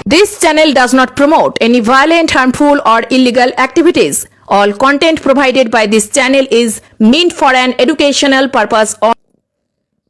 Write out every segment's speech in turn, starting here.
This channel does not promote any violent, harmful, or illegal activities. All content provided by this channel is meant for an educational purpose only.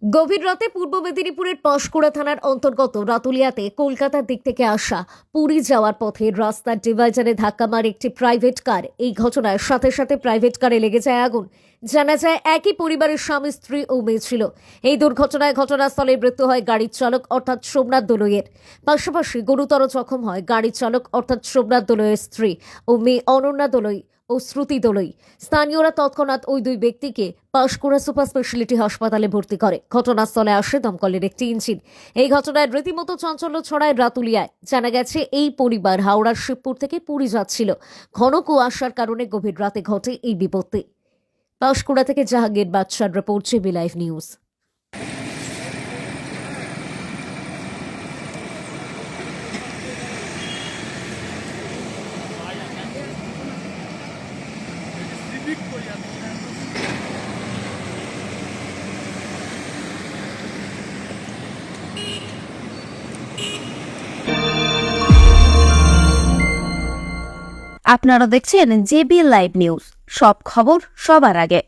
গভীর রাতে পূর্ব মেদিনীপুরের পাঁশকুড়া থানার অন্তর্গত রাতুলিয়াতে কলকাতার দিক থেকে আসা পুরী যাওয়ার পথে রাস্তার ডিভাইডারে ধাক্কা মারে একটি প্রাইভেট কার। এই ঘটনার সাথে সাথে প্রাইভেট কারে লেগে যায় আগুন। জানা যায় একই পরিবারের স্বামী, স্ত্রী ও মেয়ে ছিল। এই দুর্ঘটনায় ঘটনাস্থলে মৃত্যু হয় গাড়ির চালক অর্থাৎ সোমনাথ দোলইয়ের। পাশাপাশি গুরুতর জখম হয় গাড়ির চালক অর্থাৎ সোমনাথ দোলইয়ের স্ত্রী ও মেয়ে অনন্যা দোলই ও শ্রুতি দোলই। স্থানীয়রা তৎক্ষণাৎ ওই দুই ব্যক্তিকে পাঁশকুড়া সুপার স্পেশালিটি হাসপাতালে ভর্তি করে। ঘটনাস্থলে আসে দমকলের একটি ইঞ্জিন। এই ঘটনায় রীতিমতো চাঞ্চল্য ছড়ায় রাতুলিয়ায়। জানা গেছে এই পরিবার হাওড়ার শিবপুর থেকে পুরী যাচ্ছিল। ঘন কুয়াশার কারণে গভীর রাতে ঘটে এই বিপত্তি। পাঁশকুড়া থেকে জাহাঙ্গীর বাদশার রিপোর্ট, জিবি লাইভ নিউজ। আপনারা দেখছেন জিবি লাইভ নিউজ, সব খবর সবার আগে।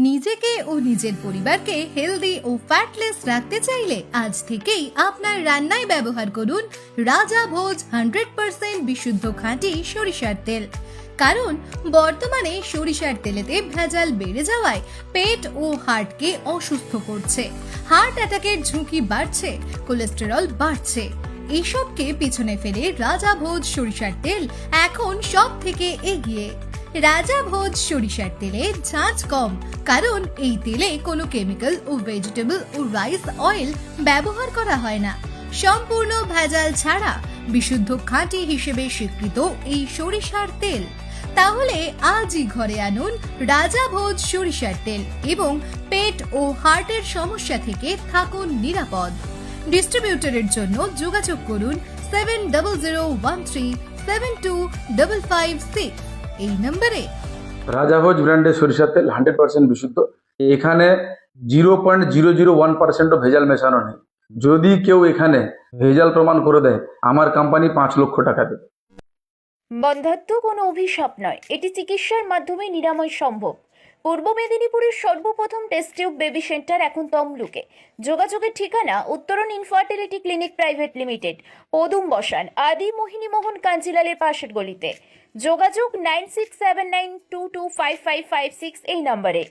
নিজেকে ও নিজের পরিবারকে হেলদি ও ফ্যাটলেস রাখতে চাইলে আজ থেকেই আপনার রান্নায় ব্যবহার করুন রাজা ভোজ 100% বিশুদ্ধ খাঁটি সরিষার তেল। কারণ বর্তমানে সরিষার তেলেতে ভেজাল বেড়ে যাওয়ায় পেট ও হার্টকে অসুস্থ করছে, হার্ট অ্যাটাকের ঝুঁকি বাড়ছে, কোলেস্টেরল বাড়ছে। এসবকে পিছনে ফেলে রাজা ভোজ সরিষার তেল এখন সব থেকে এগিয়ে। রাজা ভোজ সরিষার তেলে ঝাঁঝ কম, কারণ এই তেলে কোনো কেমিক্যাল ও ভেজিটেবল ও রাইস অয়েল ব্যবহার করা হয় না। সম্পূর্ণ ভেজাল ছাড়া বিশুদ্ধ খাঁটি হিসেবে স্বীকৃত এই সরিষার তেল। তাহলে আজই ঘরে আনুন রাজা ভোজ সরিষার তেল এবং পেট ও হার্টের সমস্যা থেকে থাকুন নিরাপদ। ডিস্ট্রিবিউটরের জন্য যোগাযোগ করুন 7013725556 এই নম্বরে। রাজাভোজ ব্র্যান্ডের সরিষার তেল 100% বিশুদ্ধ। এখানে 0.001% ভেজাল মেশানো নেই। যদি কেউ এখানে ভেজাল প্রমাণ করে দেয়, আমার কোম্পানি 5 লক্ষ টাকা দেবে। বন্ধ্যাত্ব কোনো অভিশাপ নয়, এটি চিকিৎসার মাধ্যমে নিরাময় সম্ভব। পূর্ব মেদিনীপুরের সর্বপ্রথম টেস্ট টিউব বেবি সেন্টার এখন তমলুকে। যোগাযোগের ঠিকানা উত্তরণ ইনফার্টিলিটি ক্লিনিক প্রাইভেট লিমিটেড, পদুম বসান, আদি মোহিনী মোহন কাঞ্জিলালের পাশের গলিতে। যোগাযোগ 9679225556 এই নম্বরে।